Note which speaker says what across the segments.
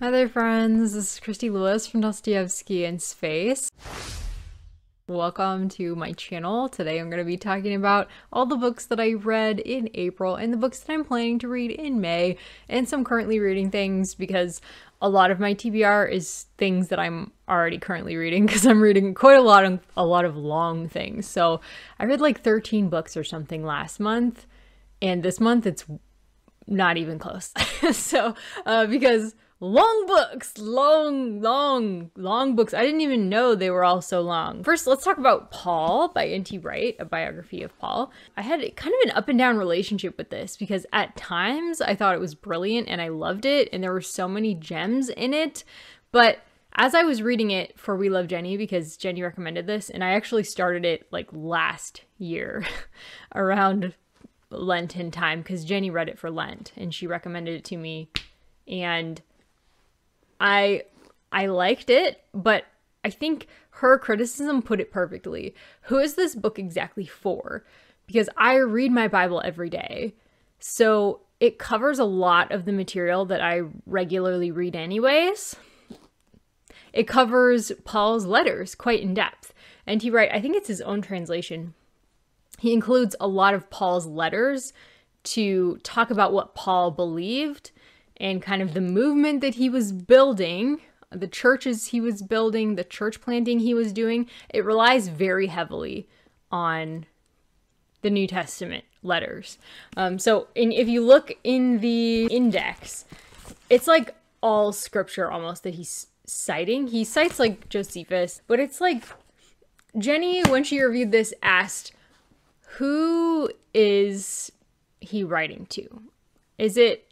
Speaker 1: Hi there friends, this is Christy Lewis from Dostoevsky in Space. Welcome to my channel. Today I'm going to be talking about all the books that I read in April and the books that I'm planning to read in May, and some currently reading things because a lot of my TBR is things that I'm already currently reading because I'm reading quite a lot of long things. So I read like 13 books or something last month, and this month it's not even close. So because long books, long books. I didn't even know they were all so long. First, let's talk about Paul by N.T. Wright, a biography of Paul. I had kind of an up and down relationship with this because at times I thought it was brilliant and I loved it and there were so many gems in it. But as I was reading it for We Love Jenny, because Jenny recommended this, and I actually started it like last year around Lenten time because Jenny read it for Lent and she recommended it to me, and I liked it, but I think her criticism put it perfectly. Who is this book exactly for? Because I read my Bible every day, so it covers a lot of the material that I regularly read anyways. It covers Paul's letters quite in depth. N.T. Wright, I think it's his own translation. He includes a lot of Paul's letters to talk about what Paul believed and kind of the movement that he was building, the churches he was building, the church planting he was doing. It relies very heavily on the New Testament letters. If you look in the index, it's like all scripture almost that he's citing. He cites like Josephus, but it's like Jenny, when she reviewed this, asked, who is he writing to? Is it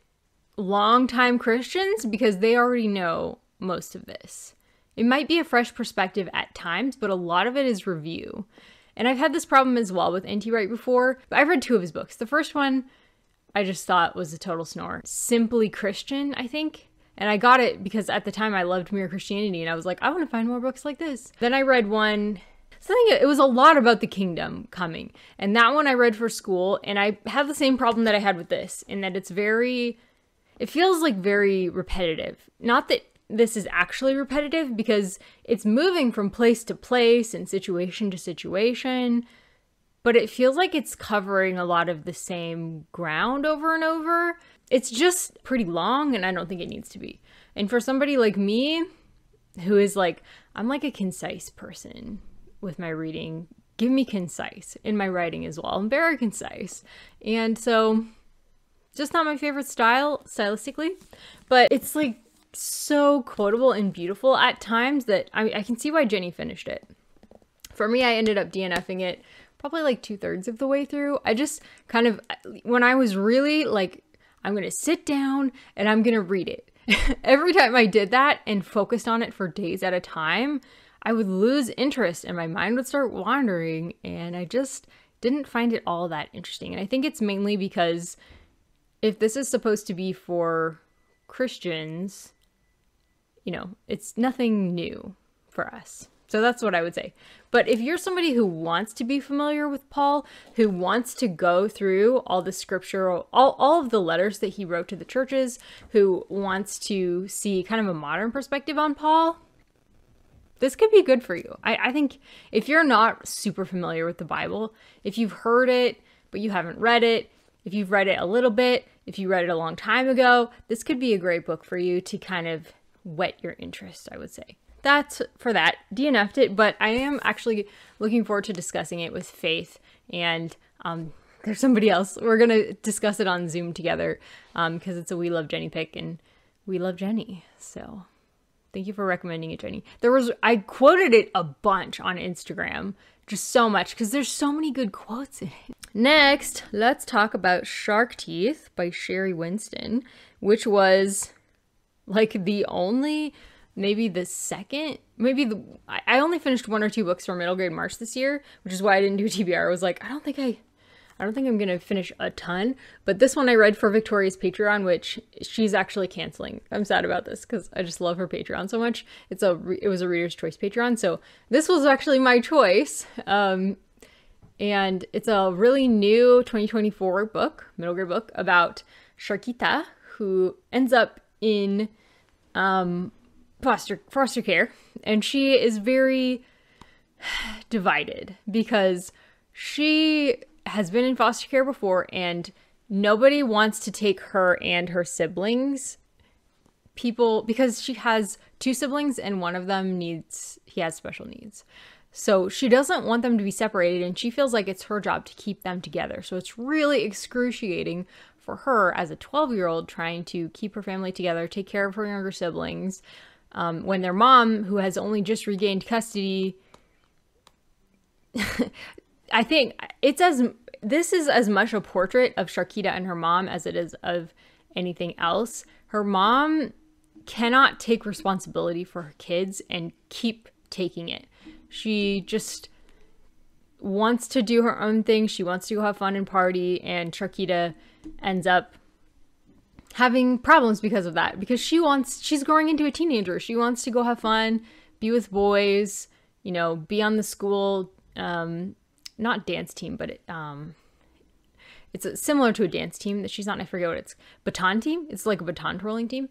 Speaker 1: longtime Christians? Because they already know most of this. It might be a fresh perspective at times, but a lot of it is review. And I've had this problem as well with N.T. Wright before, but I've read 2 of his books. The first one I just thought was a total snore. Simply Christian, I think. And I got it because at the time I loved Mere Christianity and I was like, I want to find more books like this. Then I read one, it was a lot about the kingdom coming. And that one I read for school, and I have the same problem that I had with this, in that it feels like very repetitive. Not that this is actually repetitive, because it's moving from place to place and situation to situation, but it feels like it's covering a lot of the same ground over and over. It's just pretty long, and I don't think it needs to be. And for somebody like me, who is like, I'm like a concise person with my reading. Give me concise in my writing as well. I'm very concise. And so just not my favorite style stylistically, but it's like so quotable and beautiful at times that I can see why Jenny finished it. For me, I ended up DNFing it probably like 2/3 of the way through. I just kind of, when I was really like, I'm going to sit down and I'm going to read it. Every time I did that and focused on it for days at a time, I would lose interest and my mind would start wandering, and I just didn't find it all that interesting. And I think it's mainly because if this is supposed to be for Christians, it's nothing new for us. So that's what I would say. But if you're somebody who wants to be familiar with Paul, who wants to go through all the scripture, all of the letters that he wrote to the churches, who wants to see kind of a modern perspective on Paul, this could be good for you. I think if you're not super familiar with the Bible, if you've heard it, but you haven't read it, if you've read it a little bit, if you read it a long time ago, this could be a great book for you to kind of whet your interest, I would say. That's for that. DNF'd it, but I am actually looking forward to discussing it with Faith, and there's somebody else. We're going to discuss it on Zoom together because it's a We Love Jenny pick, and we love Jenny, so thank you for recommending it, Jenny. I quoted it a bunch on Instagram, just so much, because there's so many good quotes in it. Next, let's talk about Shark Teeth by Sherri Winston, which was like the only, maybe the second, I only finished 1 or 2 books for middle grade March this year, which is why I didn't do TBR. I was like, I don't think I'm going to finish a ton, but this one I read for Victoria's Patreon, which she's actually canceling. I'm sad about this because I just love her Patreon so much. It was a Reader's Choice Patreon, so this was actually my choice. And it's a really new 2024 book, middle grade book, about Sharkita, who ends up in foster care, and she is very divided because she has been in foster care before and nobody wants to take her and her siblings, because she has 2 siblings and one of them he has special needs. So she doesn't want them to be separated, and she feels like it's her job to keep them together. So it's really excruciating for her as a 12-year-old trying to keep her family together, take care of her younger siblings, when their mom, who has only just regained custody, I think this is as much a portrait of Sharkita and her mom as it is of anything else. Her mom cannot take responsibility for her kids and keep taking it. She just wants to do her own thing. She wants to go have fun and party, and Sharkita ends up having problems because of that, because she's growing into a teenager. She wants to go have fun, be with boys, be on the school, not dance team, but it's similar to a dance team that she's not, I forget what it's, baton team. It's like a baton twirling team.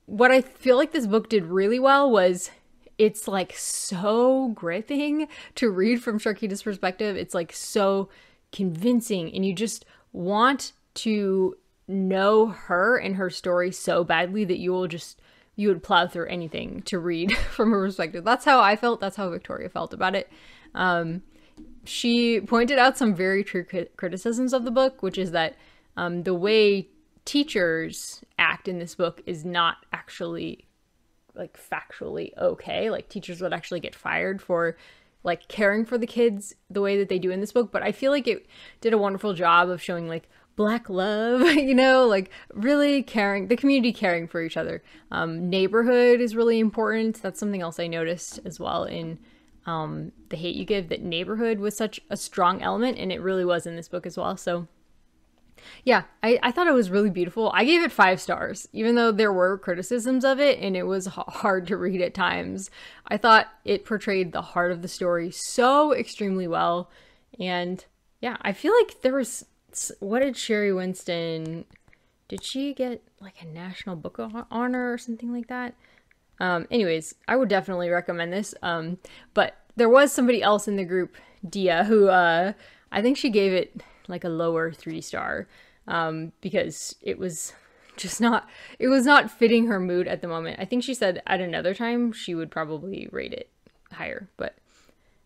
Speaker 1: What I feel like this book did really well was it's like so gripping to read from Sharkita's perspective. It's like so convincing, and you just want to know her and her story so badly that you would plow through anything to read from her perspective. That's how I felt. That's how Victoria felt about it. She pointed out some very true criticisms of the book, which is that the way teachers act in this book is not actually like factually okay. Like teachers would actually get fired for like caring for the kids the way that they do in this book. But I feel like it did a wonderful job of showing like Black love, like really caring, the community caring for each other. Neighborhood is really important. That's something else I noticed as well in The Hate You Give, that neighborhood was such a strong element, and it really was in this book as well. So yeah, I thought it was really beautiful. I gave it 5 stars, even though there were criticisms of it and it was hard to read at times. I thought it portrayed the heart of the story so extremely well. And yeah, I feel like there was, what did Sherri Winston, did she get like a National Book Honor or something like that? Anyways, I would definitely recommend this. But there was somebody else in the group, Dia, who I think she gave it like a lower 3-star because it was just not fitting her mood at the moment. I think she said at another time she would probably rate it higher. But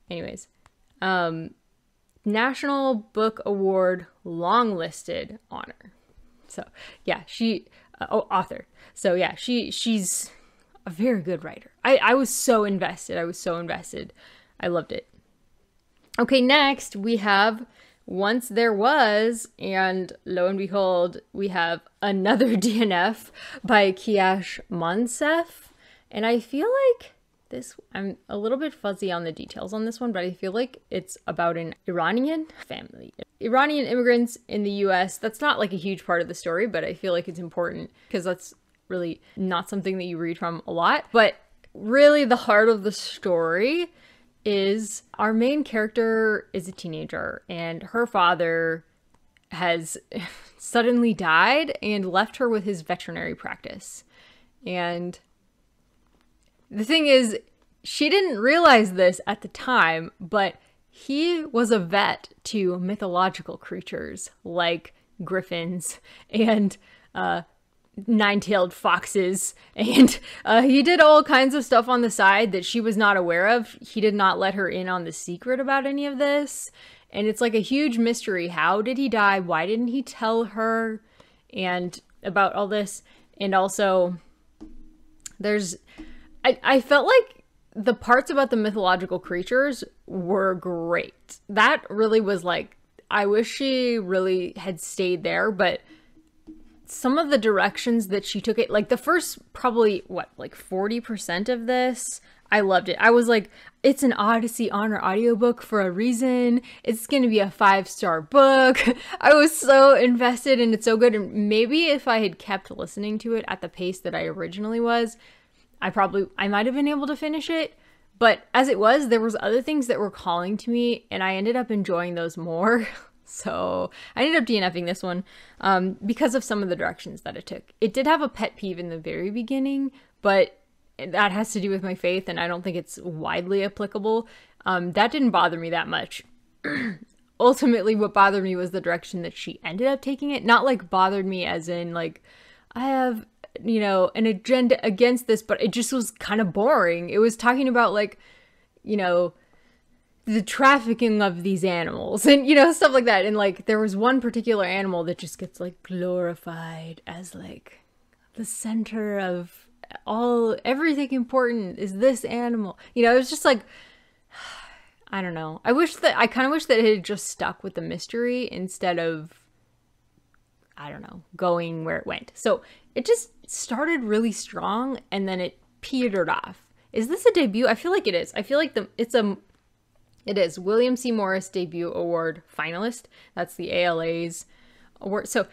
Speaker 1: anyways, National Book Award longlisted honor. So yeah, author. So yeah, she's a very good writer. I was so invested. I loved it. Okay, next we have Once There Was, and lo and behold, we have another DNF by Kiyash Monsef. And I feel like I'm a little bit fuzzy on the details on this one, but I feel like it's about an Iranian family. Iranian immigrants in the US. That's not like a huge part of the story, but I feel like it's important because that's really not something that you read from a lot. But really the heart of the story is our main character is a teenager, and her father has suddenly died and left her with his veterinary practice. And the thing is, she didn't realize this at the time, but he was a vet to mythological creatures like griffins and nine-tailed foxes, and he did all kinds of stuff on the side that she was not aware of. He did not let her in on the secret about any of this, and it's like a huge mystery. How did he die? Why didn't he tell her? And about all this. And also I felt like the parts about the mythological creatures were great. That really was like, I wish she really had stayed there, but some of the directions that she took it, like the first probably, 40% of this, I loved it. I was like, it's an Odyssey Honor audiobook for a reason. It's going to be a 5-star book. I was so invested and it's so good. And maybe if I had kept listening to it at the pace that I originally was, I might have been able to finish it. But as it was, there was other things that were calling to me and I ended up enjoying those more. So I ended up DNFing this one because of some of the directions that it took. It did have a pet peeve in the very beginning, but that has to do with my faith, and I don't think it's widely applicable. That didn't bother me that much. Ultimately, what bothered me was the direction that she ended up taking it. Not like bothered me as in like, I have, you know, an agenda against this, but it just was kind of boring. It was talking about like, you know, the trafficking of these animals and, you know, stuff like that. And like, there was one particular animal that just gets like glorified as like the center of everything important is this animal. You know, it was just like, I don't know. I kind of wish that it had just stuck with the mystery instead of, I don't know, going where it went. So it just started really strong and then it petered off. Is this a debut? I feel like it is. I feel like it is William C. Morris Debut Award finalist. That's the ALA's award. So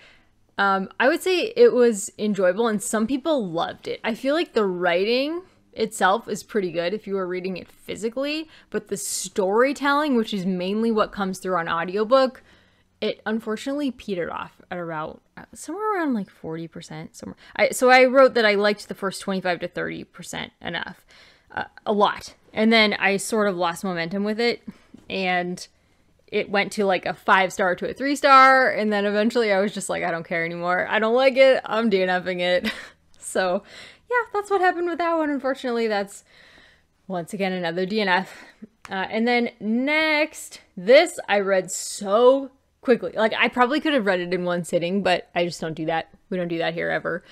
Speaker 1: I would say it was enjoyable and some people loved it. I feel like the writing itself is pretty good if you were reading it physically, but the storytelling, which is mainly what comes through on audiobook, it unfortunately petered off at around somewhere around like 40%. So I wrote that I liked the first 25 to 30% enough, a lot. And then I sort of lost momentum with it and it went to like a 5-star to a 3-star. And then eventually I was just like, I don't care anymore. I don't like it. I'm DNFing it. So yeah, that's what happened with that one. Unfortunately, that's once again another DNF. And then next, this I read so quickly. Like, I probably could have read it in one sitting, but I just don't do that. We don't do that here ever.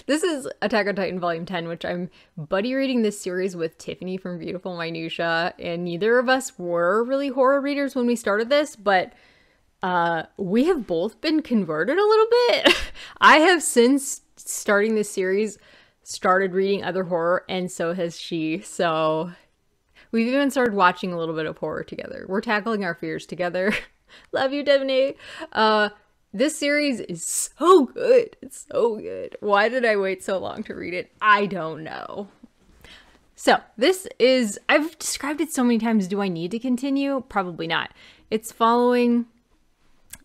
Speaker 1: This is Attack on Titan Volume 10, which I'm buddy reading this series with Tiffany from Beautiful Minutia, and neither of us were really horror readers when we started this, but we have both been converted a little bit. I have since starting this series started reading other horror, and so has she. So we've even started watching a little bit of horror together. We're tackling our fears together. Love you, Tiffany. This series is so good. It's so good. Why did I wait so long to read it? I don't know. So this is, I've described it so many times. Do I need to continue? Probably not. It's following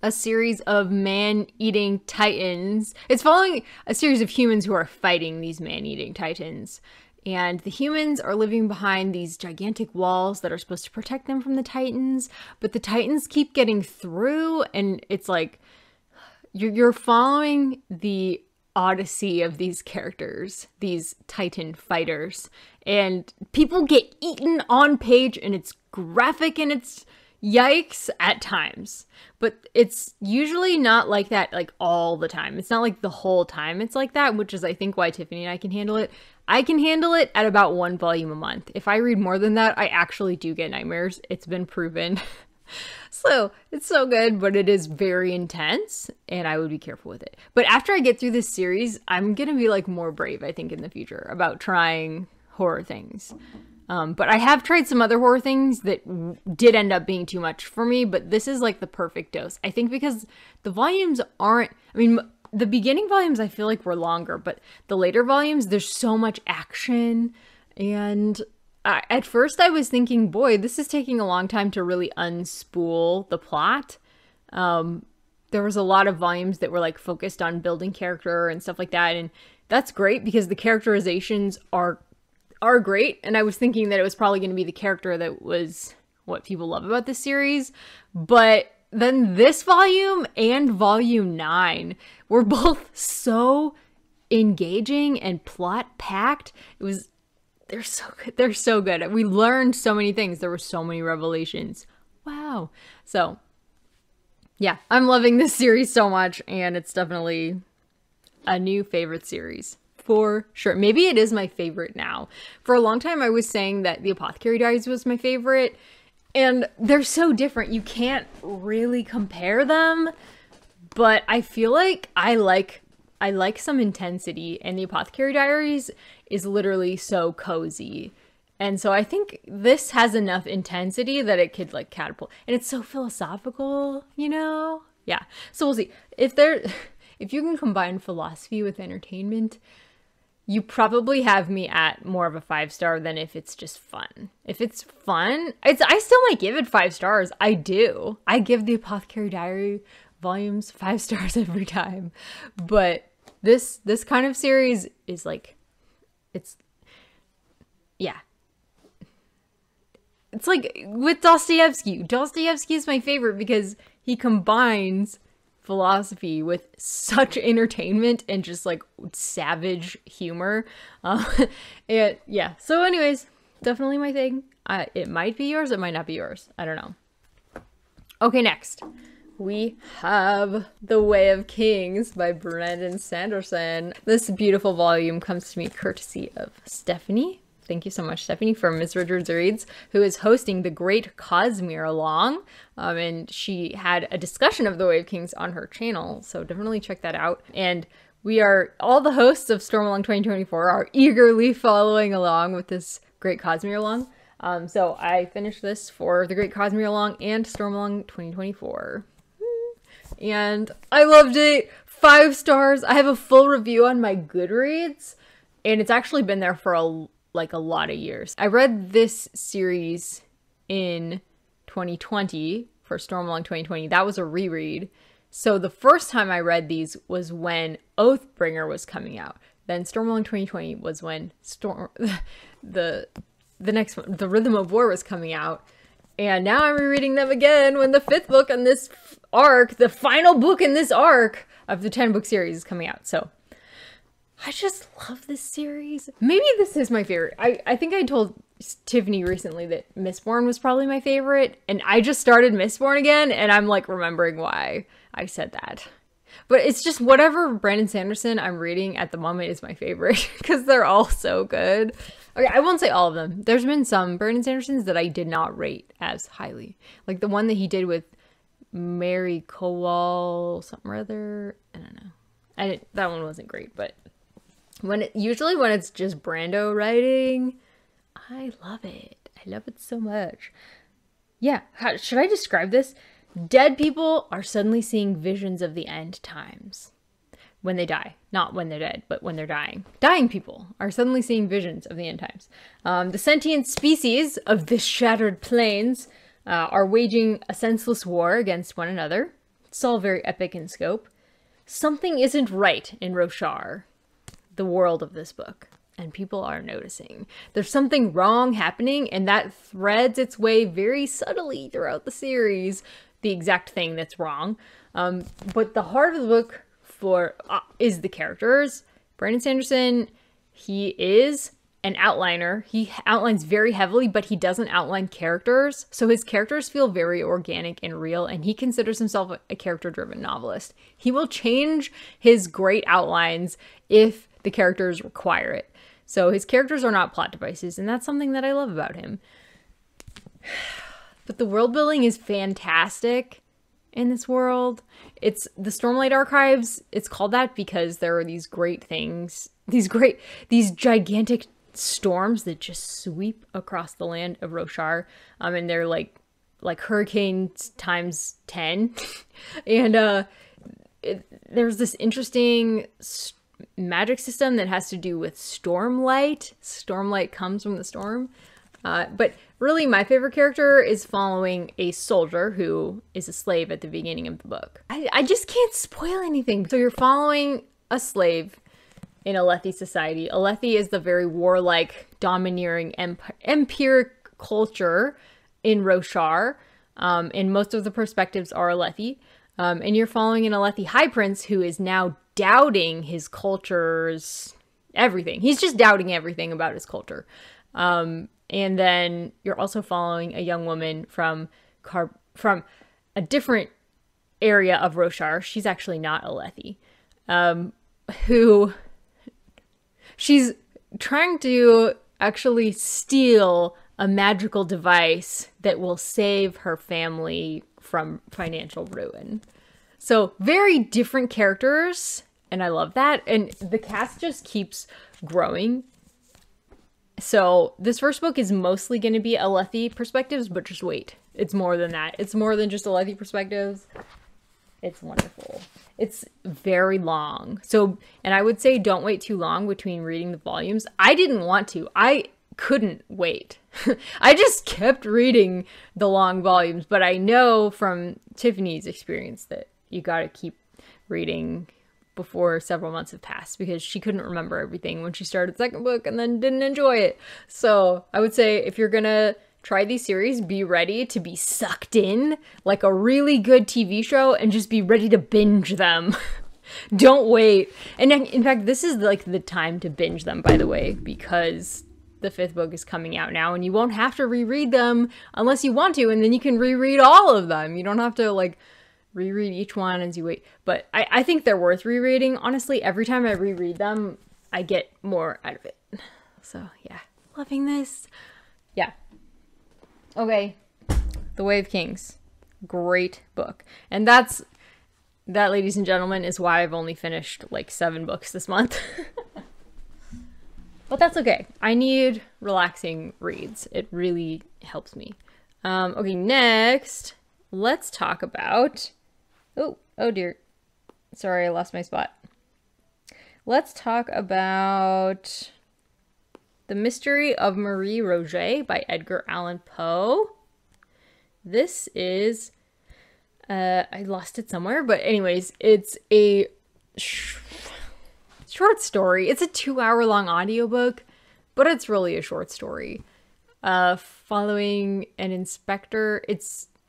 Speaker 1: a series of man-eating titans. It's following a series of humans who are fighting these man-eating titans. And the humans are living behind these gigantic walls that are supposed to protect them from the titans. But the titans keep getting through, and it's like you're following the odyssey of these characters, these titan fighters. And people get eaten on page, and it's graphic, and it's yikes at times. But it's usually not like that like all the time. It's not like the whole time it's like that, which is I think why Tiffany and I can handle it. I can handle it at about 1 volume a month. If I read more than that, I actually do get nightmares. It's been proven. So it's so good, but it is very intense and I would be careful with it. But after I get through this series, I'm going to be like more brave, I think, in the future about trying horror things. But I have tried some other horror things that did end up being too much for me, but this is like the perfect dose. I think because the volumes aren't, I mean, the beginning volumes I feel like were longer, but the later volumes, there's so much action. And at first I was thinking, boy, this is taking a long time to really unspool the plot. There was a lot of volumes that were like focused on building character and stuff like that. And that's great because the characterizations are great. And I was thinking that it was probably going to be the character that was what people love about this series. But then this volume and volume 9 were both so engaging and plot packed. They're so good. They're so good. We learned so many things. There were so many revelations. Wow. So yeah, I'm loving this series so much, and it's definitely a new favorite series. For sure. Maybe it is my favorite now. For a long time, I was saying that The Apothecary Diaries was my favorite, and they're so different. You can't really compare them, but I feel like I like some intensity, and The Apothecary Diaries is literally so cozy. And so I think this has enough intensity that it could like catapult. And it's so philosophical, you know? Yeah. So we'll see. If you can combine philosophy with entertainment, you probably have me at more of a 5-star than if it's just fun. If it's fun, I still might give it 5 stars. I do. I give the Apothecary Diary volumes 5 stars every time. But this kind of series is like, yeah. It's like with Dostoevsky. Dostoevsky is my favorite because he combines philosophy with such entertainment and just like savage humor. And yeah, so anyways, definitely my thing. It might be yours, it might not be yours, I don't know. Okay, next we have The Way of Kings by Brandon Sanderson. This beautiful volume comes to me courtesy of Stephanie. Thank you so much, Stephanie, from Miss Richards Reads, who is hosting the Great Cosmere Along. And she had a discussion of The Way of Kings on her channel, so definitely check that out. And all the hosts of Storm Along 2024 are eagerly following along with this Great Cosmere Along. So I finished this for the Great Cosmere Along and Storm Along 2024. And I loved it. 5 stars. I have a full review on my Goodreads, and it's actually been there for a lot of years. I read this series in 2020 for Storm Along 2020. That was a reread. So the first time I read these was when Oathbringer was coming out. Then Storm Along 2020 was when the next one, The Rhythm of War, was coming out. And now I'm rereading them again when the 5th book in this arc, the final book in this arc of the 10-book series, is coming out. So I just love this series. Maybe this is my favorite. I think I told Tiffany recently that Mistborn was probably my favorite, and I just started Mistborn again, and I'm like remembering why I said that. But it's just whatever Brandon Sanderson I'm reading at the moment is my favorite, because they're all so good. Okay, I won't say all of them. There's been some Brandon Sandersons that I did not rate as highly. Like the one that he did with Mary Kowal, something or other. I don't know. That one wasn't great, but usually when it's just Brando writing, I love it. I love it so much. Yeah, should I describe this? Dead people are suddenly seeing visions of the end times when they die. Not when they're dead, but when they're dying. Dying people are suddenly seeing visions of the end times. The sentient species of this shattered plains are waging a senseless war against one another. It's all very epic in scope. Something isn't right in Roshar, the world of this book, and people are noticing. There's something wrong happening, and that threads its way very subtly throughout the series, the exact thing that's wrong. But the heart of the book is the characters. Brandon Sanderson, he is an outliner. He outlines very heavily, but he doesn't outline characters. So his characters feel very organic and real, and he considers himself a character-driven novelist. He will change his great outlines if the characters require it. So his characters are not plot devices, and that's something that I love about him. But the world building is fantastic in this world. It's the Stormlight Archives. It's called that because there are these great things, these gigantic storms that just sweep across the land of Roshar. And they're like hurricanes times 10. And there's this interesting magic system that has to do with stormlight. Stormlight comes from the storm. But really, my favorite character is following a soldier who is a slave at the beginning of the book. I just can't spoil anything. So you're following a slave in Alethi society. Alethi is the very warlike, domineering, empiric culture in Roshar. And most of the perspectives are Alethi. And you're following an Alethi high prince who is now doubting his culture's everything. He's just doubting everything about his culture. And then you're also following a young woman from a different area of Roshar. She's actually not Alethi. Who she's trying to actually steal a magical device that will save her family from financial ruin. So very different characters, and I love that. And the cast just keeps growing. So this first book is mostly going to be Alethi perspectives, but just wait. It's more than that. It's more than just Alethi perspectives. It's wonderful. It's very long. So, and I would say don't wait too long between reading the volumes. I didn't want to. I couldn't wait. I just kept reading the long volumes, but I know from Tiffany's experience that you got to keep reading before several months have passed, because she couldn't remember everything when she started the second book and then didn't enjoy it. So I would say if you're gonna try these series, be ready to be sucked in like a really good TV show and just be ready to binge them. Don't wait. And in fact, this is like the time to binge them, by the way, because the 5th book is coming out now and you won't have to reread them unless you want to, and then you can reread all of them. You don't have to like reread each one as you wait. But I think they're worth rereading. Honestly, every time I reread them, I get more out of it. So yeah, loving this. Yeah. Okay. The Way of Kings. Great book. And that, ladies and gentlemen, is why I've only finished like 7 books this month. But that's okay. I need relaxing reads. It really helps me. Okay, next, let's talk about... Oh dear. Sorry, I lost my spot. Let's talk about The Mystery of Marie Rogêt by Edgar Allan Poe. This is... I lost it somewhere, but anyways, it's a short story. It's a 2-hour-long audiobook, but it's really a short story. Following an inspector.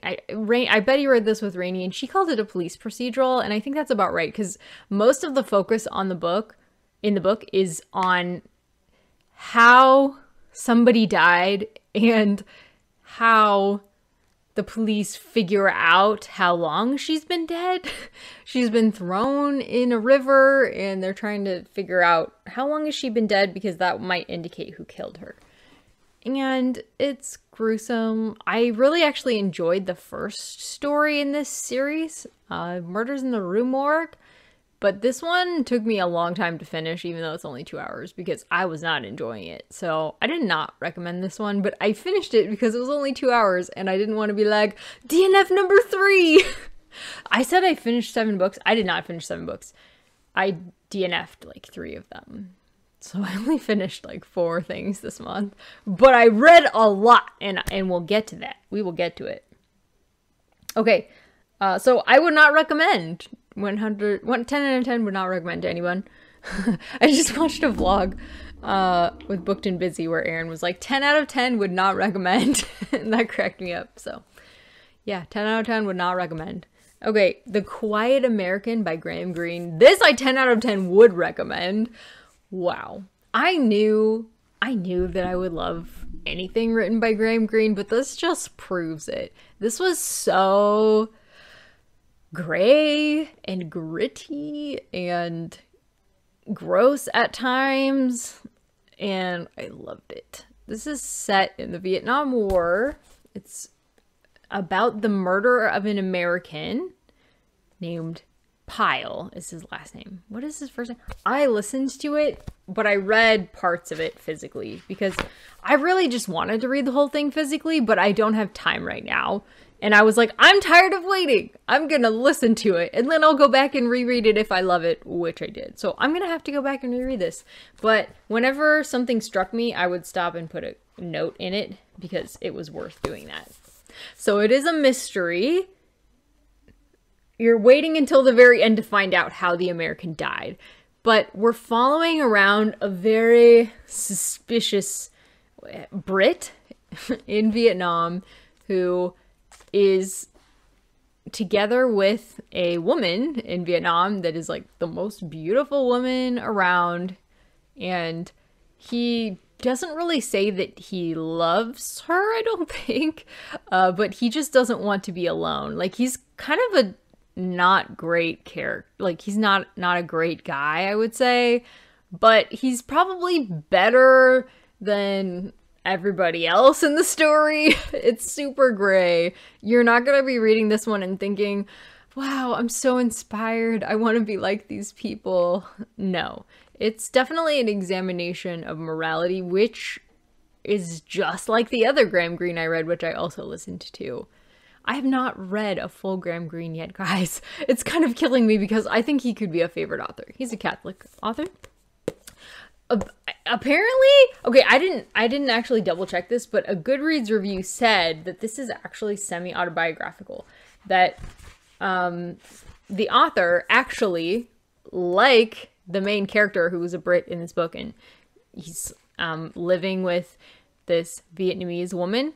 Speaker 1: I bet you read this with Rainey, and she called it a police procedural, and I think that's about right, because most of the focus in the book is on how somebody died and how the police figure out how long she's been dead. She's been thrown in a river, and they're trying to figure out how long has she been dead, because that might indicate who killed her. And it's gruesome. I really actually enjoyed the first story in this series, Murders in the Rue Morgue. But this one took me a long time to finish, even though it's only 2 hours, because I was not enjoying it. So I did not recommend this one, but I finished it because it was only 2 hours, and I didn't want to be like, DNF number 3! I said I finished 7 books. I did not finish 7 books. I DNF'd like 3 of them. So I only finished like 4 things this month, but I read a lot, and we'll get to that. We will get to it. Okay, so I would not recommend 10 out of 10 would not recommend to anyone. I just watched a vlog with Booked and Busy where Aaron was like 10 out of 10 would not recommend, and that cracked me up. So yeah, 10 out of 10 would not recommend. Okay, The Quiet American by Graham Greene. This I 10 out of 10 would recommend. Wow. I knew that I would love anything written by Graham Greene, but this just proves it. This was so gray and gritty and gross at times, and I loved it. This is set in the Vietnam War. It's about the murder of an American named Pyle is his last name. What is his first name? I listened to it, but I read parts of it physically because I really just wanted to read the whole thing physically, but I don't have time right now. And I was like, I'm tired of waiting. I'm gonna listen to it, and then I'll go back and reread it if I love it, which I did. So I'm gonna have to go back and reread this. But whenever something struck me, I would stop and put a note in it because it was worth doing that. So it is a mystery. You're waiting until the very end to find out how the American died. But we're following around a very suspicious Brit in Vietnam who is together with a woman in Vietnam that is like the most beautiful woman around. And he doesn't really say that he loves her, I don't think. But he just doesn't want to be alone. Like, he's kind of a not great character. Like, he's not a great guy, I would say, but he's probably better than everybody else in the story. It's super gray. You're not gonna be reading this one and thinking, wow, I'm so inspired, I want to be like these people. No, it's definitely an examination of morality, which is just like the other Graham Greene I read, which I also listened to. I have not read a full Graham Greene yet, guys. It's kind of killing me because I think he could be a favorite author. He's a Catholic author. Apparently, okay, I didn't actually double check this, but a Goodreads review said that this is actually semi-autobiographical. That the author actually, like the main character who was a Brit in this book, and he's living with this Vietnamese woman.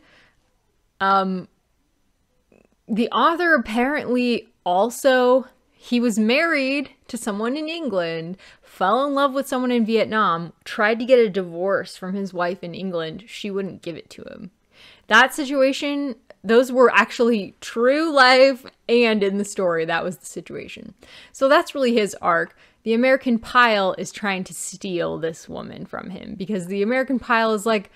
Speaker 1: The author apparently also, he was married to someone in England, fell in love with someone in Vietnam, tried to get a divorce from his wife in England. She wouldn't give it to him. That situation, those were actually true life, and in the story, that was the situation. So that's really his arc. The American Pile is trying to steal this woman from him because the American Pile is like,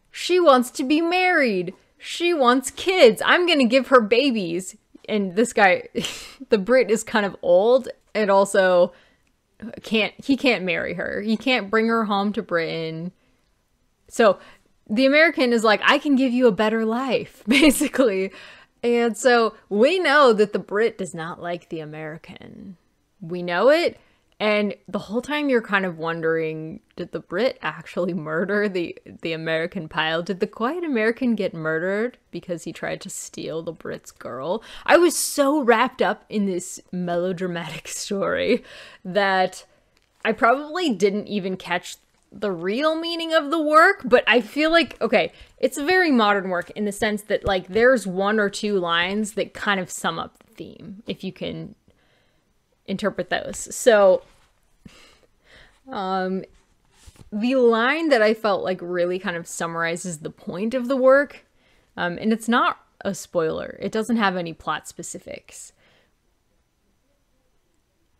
Speaker 1: she wants to be married. She wants kids. I'm going to give her babies. And this guy, the Brit, is kind of old and also he can't marry her. He can't bring her home to Britain. So the American is like, I can give you a better life, basically. And so we know that the Brit does not like the American. We know it. And the whole time you're kind of wondering, did the Brit actually murder the American Pile? Did the quiet American get murdered because he tried to steal the Brit's girl? I was so wrapped up in this melodramatic story that I probably didn't even catch the real meaning of the work, but I feel like, okay, it's a very modern work in the sense that, like, there's one or two lines that kind of sum up the theme, if you can interpret those. So the line that I felt like really kind of summarizes the point of the work, and it's not a spoiler, it doesn't have any plot specifics.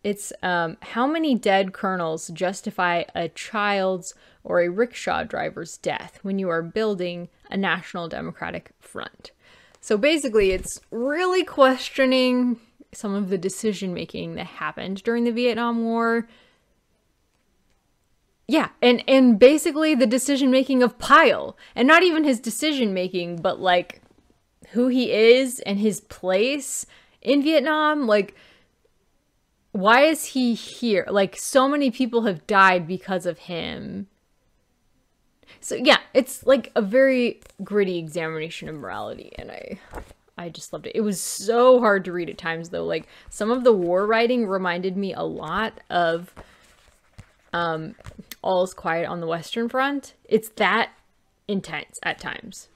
Speaker 1: It's how many dead colonels justify a child's or a rickshaw driver's death when you are building a national democratic front. So basically it's really questioning some of the decision-making that happened during the Vietnam War. Yeah, and basically the decision-making of Pyle. And not even his decision-making, but, like, who he is and his place in Vietnam. Like, why is he here? Like, so many people have died because of him. So, yeah, it's, like, a very gritty examination of morality, and I just loved it. It was so hard to read at times, though. Like, some of the war writing reminded me a lot of All's Quiet on the Western Front. It's that intense at times.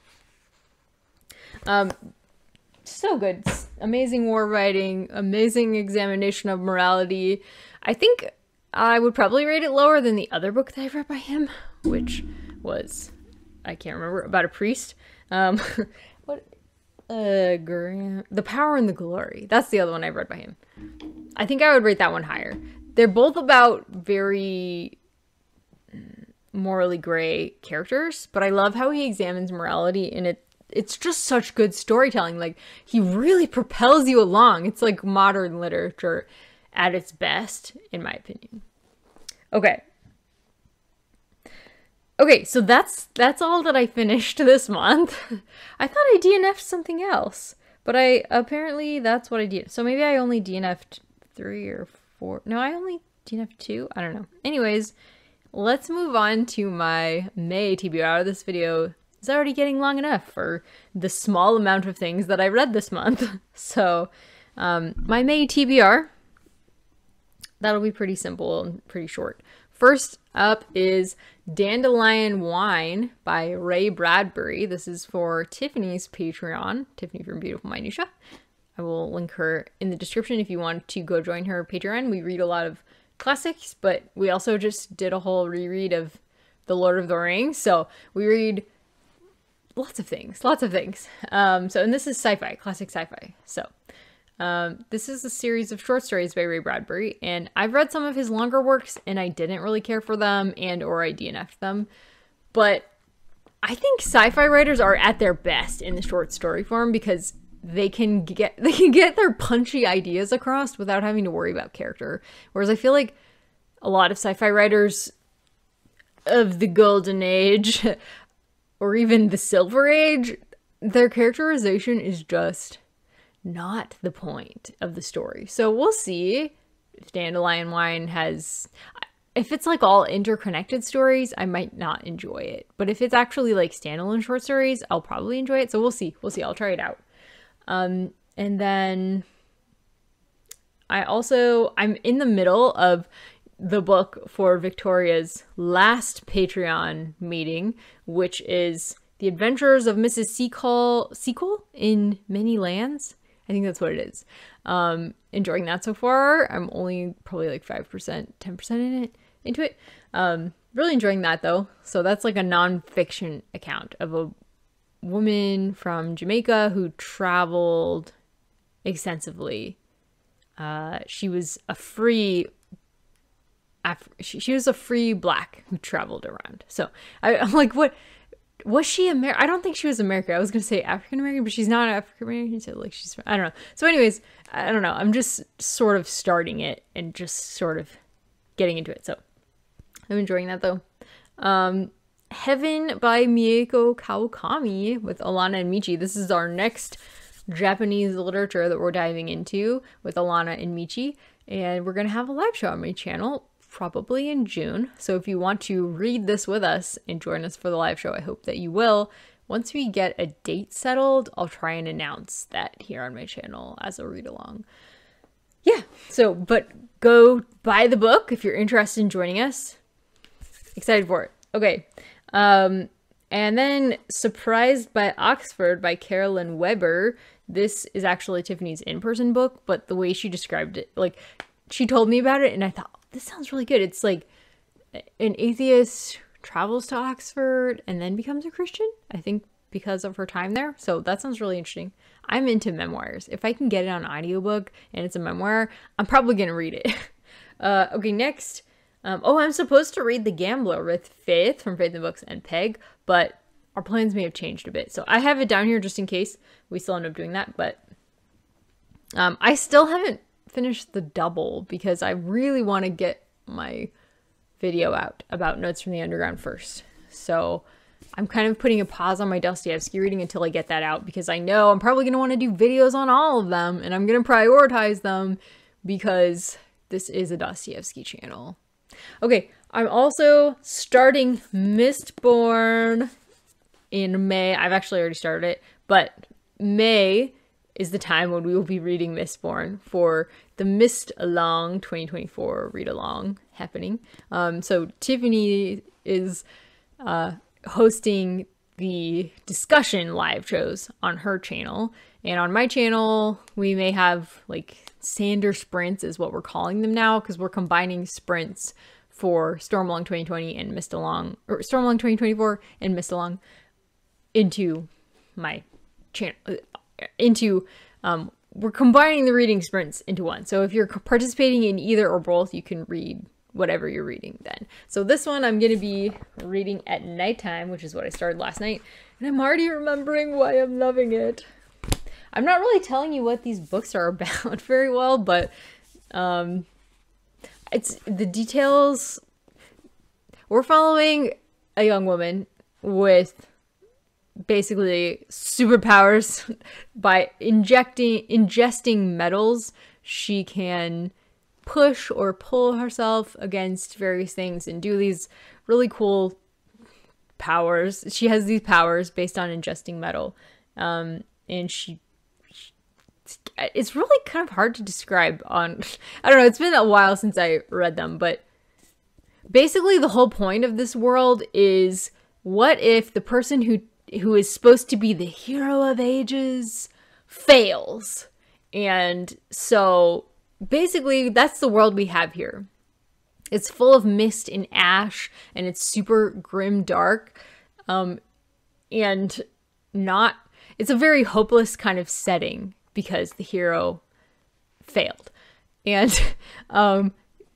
Speaker 1: So good. Amazing war writing, amazing examination of morality. I think I would probably rate it lower than the other book that I read by him, which was, I can't remember, about a priest. The Power and the Glory. That's the other one I've read by him. I think I would rate that one higher. They're both about very morally gray characters, but I love how he examines morality, and it's just such good storytelling. Like, he really propels you along. It's like modern literature at its best, in my opinion. Okay, so that's all that I finished this month. I thought I DNF'd something else, but apparently that's what I did. So maybe I only DNF'd 3 or 4. No, I only DNF'd 2. I don't know. Anyways, let's move on to my May TBR. This video is already getting long enough for the small amount of things that I read this month. So, my May TBR, that'll be pretty simple and pretty short. First up is Dandelion Wine by Ray Bradbury. This is for Tiffany's Patreon, Tiffany from Beautiful Minutia. I will link her in the description if you want to go join her Patreon. We read a lot of classics, but we also just did a whole reread of The Lord of the Rings. So we read lots of things. And this is sci-fi, classic sci-fi. So this is a series of short stories by Ray Bradbury, and I've read some of his longer works and I didn't really care for them or I DNF'd them, but I think sci-fi writers are at their best in the short story form because they can get their punchy ideas across without having to worry about character. Whereas I feel like a lot of sci-fi writers of the Golden Age or even the Silver Age, their characterization is just not the point of the story. So we'll see if Dandelion Wine has... If it's like all interconnected stories, I might not enjoy it. But if it's actually like standalone short stories, I'll probably enjoy it. So we'll see. We'll see. I'll try it out. And then I'm in the middle of the book for Victoria's last Patreon meeting, which is The Adventures of Mrs. Seacole in Many Lands. I think that's what it is. Enjoying that so far. I'm only probably like 5%, 10% into it. Really enjoying that though. So that's like a nonfiction account of a woman from Jamaica who traveled extensively. She was a free black who traveled around. So I'm like, what was she American? I don't think she was American. I was gonna say African American, but she's not African American. So like I don't know. So anyways, I don't know. I'm just sort of starting it and just sort of getting into it. So I'm enjoying that though. Heaven by Mieko Kawakami with Alana and Michi. This is our next Japanese literature that we're diving into with Alana and Michi. And we're going to have a live show on my channel probably in June. So if you want to read this with us and join us for the live show, I hope that you will. Once we get a date settled, I'll try and announce that here on my channel as a read along. Yeah, so, but go buy the book if you're interested in joining us. Excited for it. Okay. And then Surprised by Oxford by Carolyn Weber. This is actually Tiffany's in-person book, but the way she described it, like she told me about it and I thought, oh, this sounds really good. It's like an atheist travels to Oxford and then becomes a Christian, I think because of her time there. So that sounds really interesting. I'm into memoirs. If I can get it on audiobook and it's a memoir, I'm probably going to read it. Okay, next. I'm supposed to read The Gambler with Faith from Faith in Books and Peg, but our plans may have changed a bit. So I have it down here just in case we still end up doing that. But I still haven't finished the double because I really want to get my video out about Notes from the Underground first. So I'm kind of putting a pause on my Dostoevsky reading until I get that out because I know I'm probably going to want to do videos on all of them and I'm going to prioritize them because this is a Dostoevsky channel. Okay, I'm also starting Mistborn in May. I've actually already started it, but May is the time when we will be reading Mistborn for the Mist Along 2024 read along happening. So Tiffany is hosting the discussion live shows on her channel, and on my channel we may have like Sander sprints is what we're calling them now because we're combining sprints for Stormalong 2020 and Mist Along, or Stormalong 2024 and Mist Along into my channel. We're combining the reading sprints into one. So if you're participating in either or both, you can read whatever you're reading then. So this one I'm going to be reading at nighttime, which is what I started last night. And I'm already remembering why I'm loving it. I'm not really telling you what these books are about very well, but it's the details. We're following a young woman with basically superpowers. By ingesting metals, she can push or pull herself against various things and do these really cool powers. She has these powers based on ingesting metal. And it's really kind of hard to describe on, I don't know, it's been a while since I read them, but basically the whole point of this world is what if the person who is supposed to be the hero of ages fails? And so basically that's the world we have here. It's full of mist and ash and it's super grim dark. And it's a very hopeless kind of setting because the hero failed. And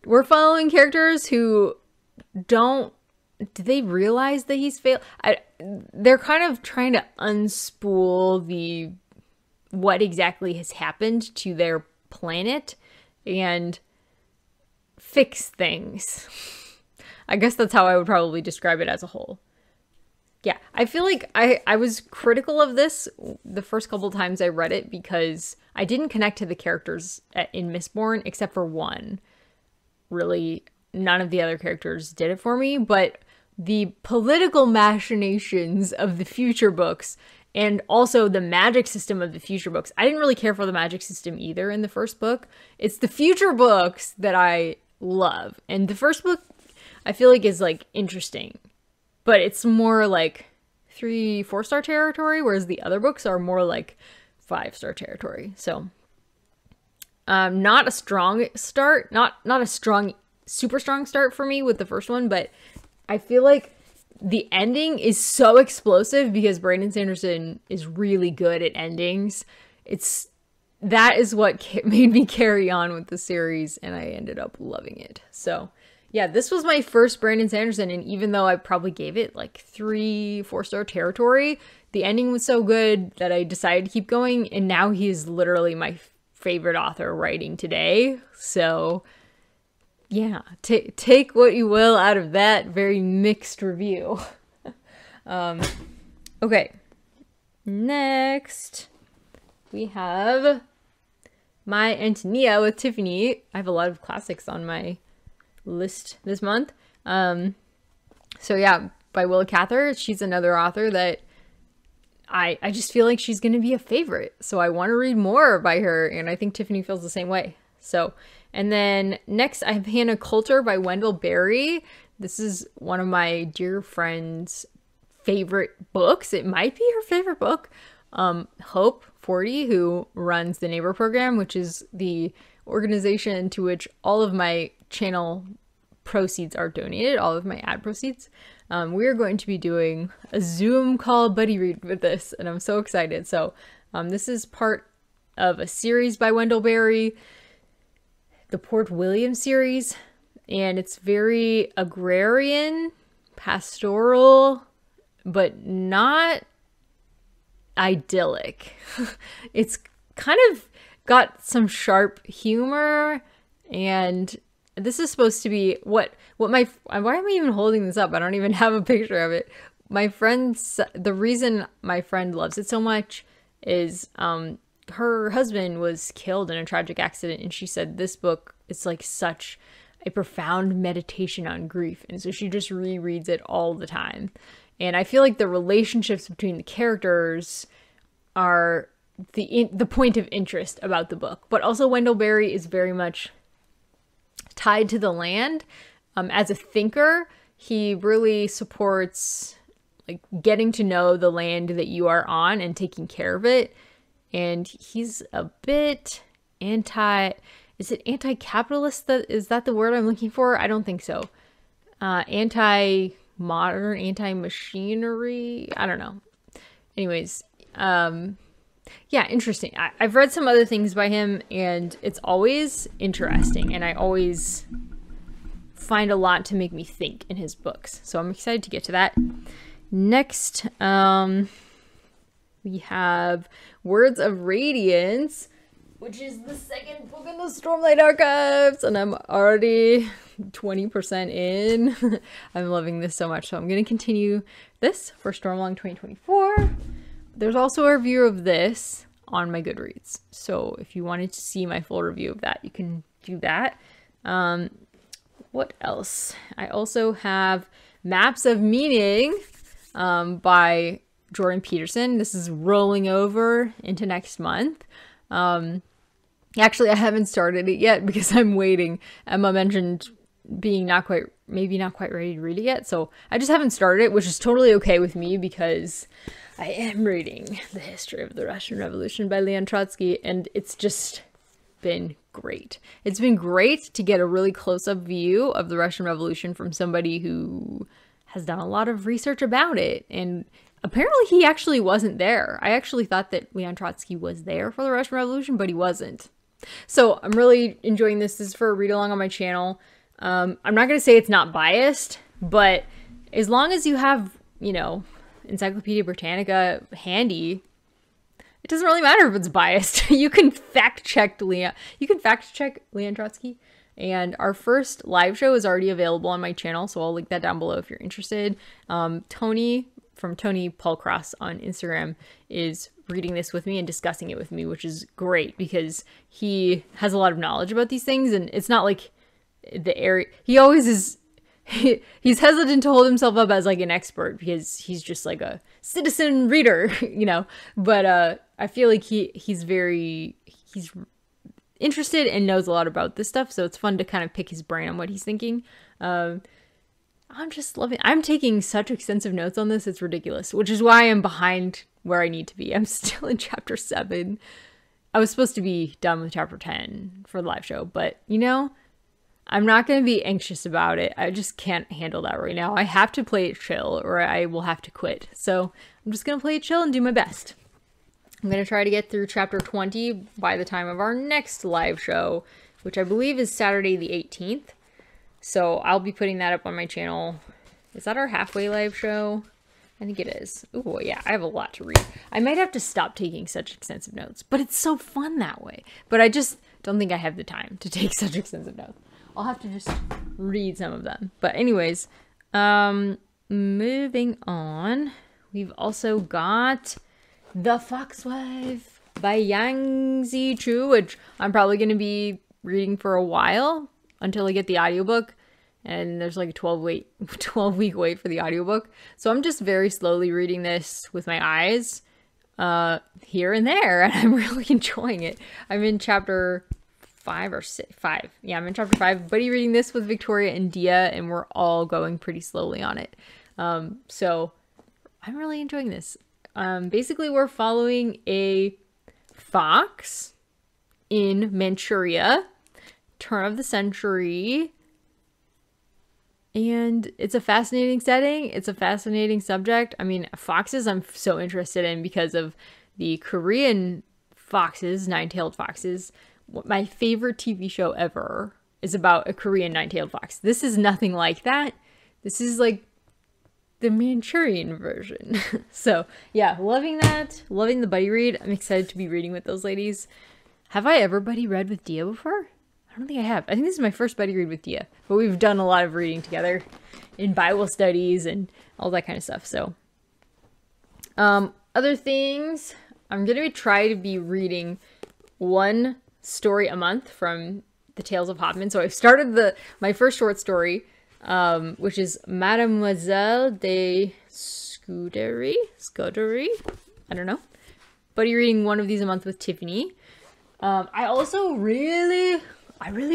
Speaker 1: we're following characters who do they realize that he's failed? They're kind of trying to unspool what exactly has happened to their planet and fix things. I guess that's how I would probably describe it as a whole. yeah, I feel like I was critical of this the first couple times I read it because I didn't connect to the characters in Mistborn except for one. Really, none of the other characters did it for me, but the political machinations of the future books and also the magic system of the future books. I didn't really care for the magic system either in the first book. It's the future books that I love. And the first book I feel like is like interesting, but it's more like 3-4 star territory, whereas the other books are more like 5-star territory. So not a strong start, not a strong, super strong start for me with the first one, but I feel like the ending is so explosive because Brandon Sanderson is really good at endings. That is what made me carry on with the series, and I ended up loving it. So yeah, this was my first Brandon Sanderson, and even though I probably gave it like 3-4 star territory, the ending was so good that I decided to keep going, and now he is literally my favorite author writing today. So yeah, take what you will out of that very mixed review. Okay, next we have my Antonia with Tiffany. I have a lot of classics on my list this month. So yeah, by Willa Cather. She's another author that I just feel like she's going to be a favorite. So I want to read more by her, and I think Tiffany feels the same way. So, and then next I have Hannah Coulter by Wendell Berry. This is one of my dear friend's favorite books. It might be her favorite book. Hope 40, who runs the Neighbor Program, which is the organization to which all of my channel proceeds are donated, all of my ad proceeds. We are going to be doing a Zoom call buddy read with this, and I'm so excited. So this is part of a series by Wendell Berry, the Port William series, and it's very agrarian, pastoral, but not idyllic. It's kind of got some sharp humor, and this is supposed to be what my, why am I even holding this up? I don't even have a picture of it. The reason my friend loves it so much is her husband was killed in a tragic accident, and she said this book is like such a profound meditation on grief, and so she just rereads it all the time. And I feel like the relationships between the characters are the point of interest about the book. But also Wendell Berry is very much tied to the land. As a thinker, he really supports like getting to know the land that you are on and taking care of it. And he's a bit is it anti-capitalist? Is that the word I'm looking for? I don't think so. Anti-modern, anti-machinery. I don't know. Anyways, yeah, interesting. I've read some other things by him, and it's always interesting, and I always find a lot to make me think in his books. So I'm excited to get to that. Next, we have Words of Radiance, which is the second book in the Stormlight Archives, and I'm already 20% in. I'm loving this so much, so I'm going to continue this for Stormlong 2024. There's also a review of this on my Goodreads, so if you wanted to see my full review of that, you can do that. What else? I also have Maps of Meaning by Jordan Peterson. This is rolling over into next month. Actually, I haven't started it yet because I'm waiting. Emma mentioned being maybe not quite ready to read it yet, so I just haven't started it, which is totally okay with me because I am reading The History of the Russian Revolution by Leon Trotsky, and it's just been great. It's been great to get a really close-up view of the Russian Revolution from somebody who has done a lot of research about it, and apparently he actually wasn't there. I actually thought that Leon Trotsky was there for the Russian Revolution, but he wasn't. So I'm really enjoying this. This is for a read-along on my channel. I'm not going to say it's not biased, but as long as you have, you know, Encyclopedia Britannica handy, it doesn't really matter if it's biased. You can fact check Leon Trotsky. And our first live show is already available on my channel, so I'll link that down below if you're interested. Tony from Tony Paulcross on Instagram is reading this with me and discussing it with me, which is great because he has a lot of knowledge about these things, and it's not like the area he always is. He's hesitant to hold himself up as like an expert because he's just like a citizen reader, you know. But I feel like he's interested and knows a lot about this stuff, so it's fun to kind of pick his brain on what he's thinking. I'm just loving. I'm taking such extensive notes on this; it's ridiculous. Which is why I'm behind where I need to be. I'm still in chapter 7. I was supposed to be done with chapter 10 for the live show, but you know, I'm not going to be anxious about it. I just can't handle that right now. I have to play it chill or I will have to quit. So I'm just going to play it chill and do my best. I'm going to try to get through chapter 20 by the time of our next live show, which I believe is Saturday the 18th. So I'll be putting that up on my channel. Is that our halfway live show? I think it is. Oh yeah, I have a lot to read. I might have to stop taking such extensive notes, but it's so fun that way. But I just don't think I have the time to take such extensive notes. I'll have to just read some of them. But anyways, moving on. We've also got The Foxwife by Yang Zi Chu, which I'm probably going to be reading for a while until I get the audiobook. And there's like a 12-week wait for the audiobook. So I'm just very slowly reading this with my eyes here and there. And I'm really enjoying it. I'm in chapter 5 or 6. 5. Yeah, I'm in chapter 5. Buddy reading this with Victoria and Dia, and we're all going pretty slowly on it. So I'm really enjoying this. Basically, we're following a fox in Manchuria, turn of the century. And it's a fascinating setting. It's a fascinating subject. I mean, foxes I'm so interested in because of the Korean foxes, nine-tailed foxes. My favorite TV show ever is about a Korean nine-tailed fox. This is nothing like that. This is like the Manchurian version. So yeah, loving that. Loving the buddy read. I'm excited to be reading with those ladies. Have I ever buddy read with Dia before? I don't think I have. I think this is my first buddy read with Dia, but we've done a lot of reading together in Bible studies and all that kind of stuff. So, other things, I'm going to try to be reading one story a month from the Tales of Hoffman. So I've started my first short story, which is Mademoiselle de Scudery. I don't know. Buddy reading one of these a month with Tiffany. I also really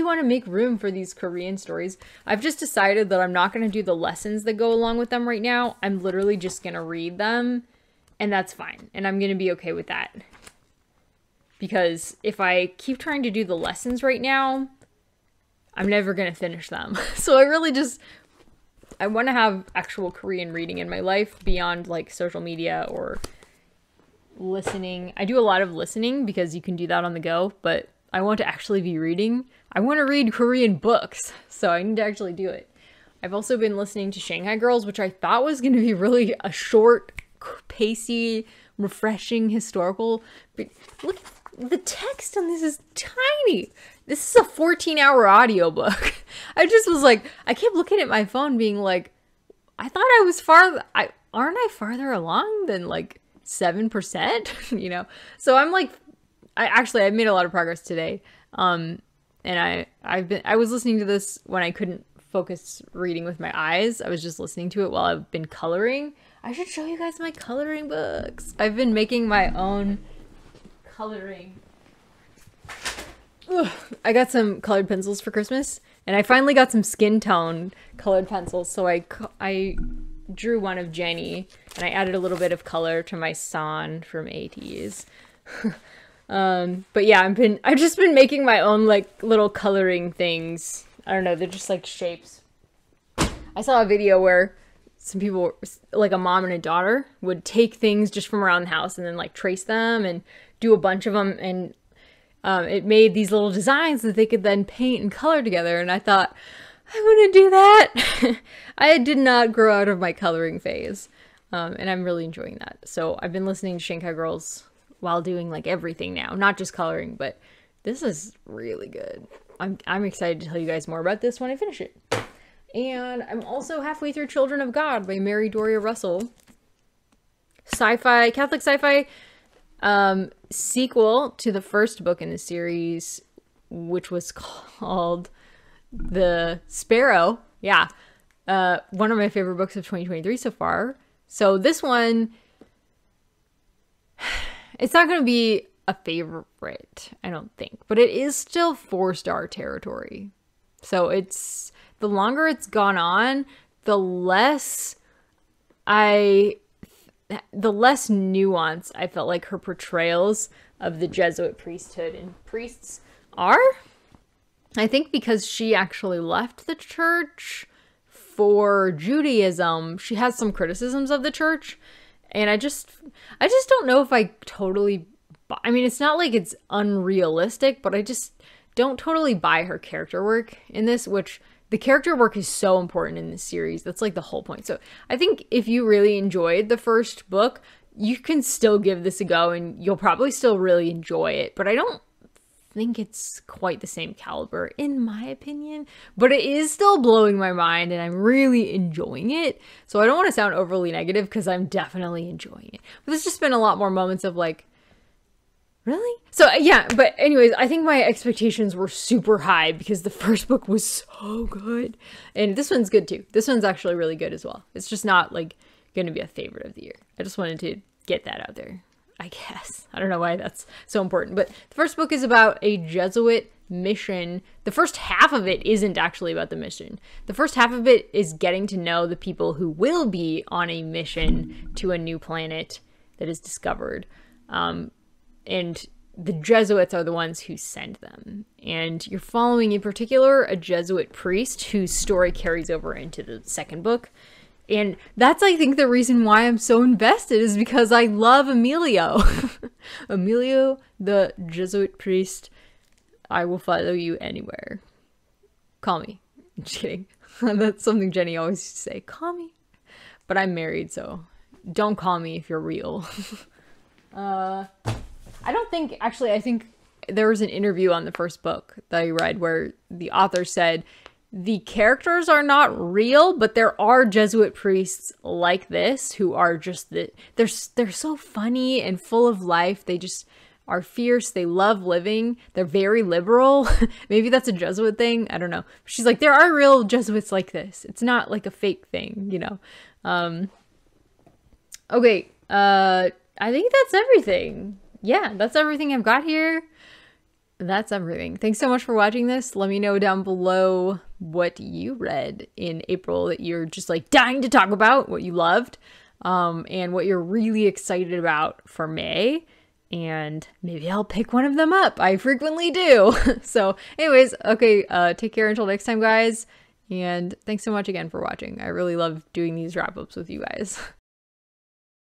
Speaker 1: want to make room for these Korean stories. I've just decided that I'm not going to do the lessons that go along with them right now. I'm literally just going to read them, and that's fine. And I'm going to be okay with that. Because if I keep trying to do the lessons right now, I'm never going to finish them. So I want to have actual Korean reading in my life beyond like social media or listening. I do a lot of listening because you can do that on the go, but I want to actually be reading. I want to read Korean books, so I need to actually do it. I've also been listening to Shanghai Girls, which I thought was going to be really a short, pacey, refreshing historical. But look, the text on this is tiny. This is a 14-hour audiobook. I just was like, I kept looking at my phone being like, I thought I was aren't I farther along than like 7%, you know? So I'm like, I've made a lot of progress today. And I was listening to this when I couldn't focus reading with my eyes. I was just listening to it while I've been coloring. I should show you guys my coloring books. I've been making my own coloring. Ugh. I got some colored pencils for Christmas, and I finally got some skin tone colored pencils. So I drew one of Jenny, and I added a little bit of color to my San from 80s. But yeah, I've just been making my own like little coloring things. I don't know, they're just like shapes. I saw a video where some people, like a mom and a daughter, would take things just from around the house and then like trace them and do a bunch of them, and it made these little designs that they could then paint and color together. And I thought, I want to do that. I did not grow out of my coloring phase, and I'm really enjoying that. So I've been listening to Shanghai Girls while doing like everything now, not just coloring, but this is really good. I'm excited to tell you guys more about this when I finish it. And I'm also halfway through Children of God by Mary Doria Russell. sci-fi, Catholic sci-fi sequel to the first book in the series, which was called The Sparrow. Yeah. One of my favorite books of 2023 so far. So this one, it's not going to be a favorite, I don't think, but it is still 4-star territory. So it's, the longer it's gone on, the less nuance I felt like her portrayals of the Jesuit priesthood and priests are. I think because she actually left the church for Judaism, she has some criticisms of the church, and I just don't know if I totally, I mean, it's not like it's unrealistic, but I just don't totally buy her character work in this, which the character work is so important in this series. That's like the whole point. So I think if you really enjoyed the first book, you can still give this a go and you'll probably still really enjoy it. But I don't think it's quite the same caliber in my opinion, but it is still blowing my mind and I'm really enjoying it. So I don't want to sound overly negative because I'm definitely enjoying it. But there's just been a lot more moments of like, really? So yeah, but anyways, I think my expectations were super high because the first book was so good. And this one's good too. This one's actually really good as well. It's just not like going to be a favorite of the year. I just wanted to get that out there, I guess. I don't know why that's so important. But the first book is about a Jesuit mission. The first half of it isn't actually about the mission. The first half of it is getting to know the people who will be on a mission to a new planet that is discovered. And the Jesuits are the ones who send them. And you're following, in particular, a Jesuit priest whose story carries over into the second book. And that's, I think, the reason why I'm so invested is because I love Emilio. Emilio, the Jesuit priest. I will follow you anywhere. Call me. I'm just kidding. That's something Jenny always used to say. Call me. But I'm married, so don't call me if you're real. I don't think, actually, I think there was an interview on the first book that I read where the author said, the characters are not real, but there are Jesuit priests like this who are just, they're so funny and full of life. They just are fierce. They love living. They're very liberal. Maybe that's a Jesuit thing. I don't know. She's like, there are real Jesuits like this. It's not like a fake thing, you know? Okay. I think that's everything. Yeah, that's everything I've got here. That's everything. Thanks so much for watching this. Let me know down below what you read in April that you're just like dying to talk about, what you loved, and what you're really excited about for May. And maybe I'll pick one of them up. I frequently do. So anyways, okay, take care until next time, guys. And thanks so much again for watching. I really love doing these wrap-ups with you guys.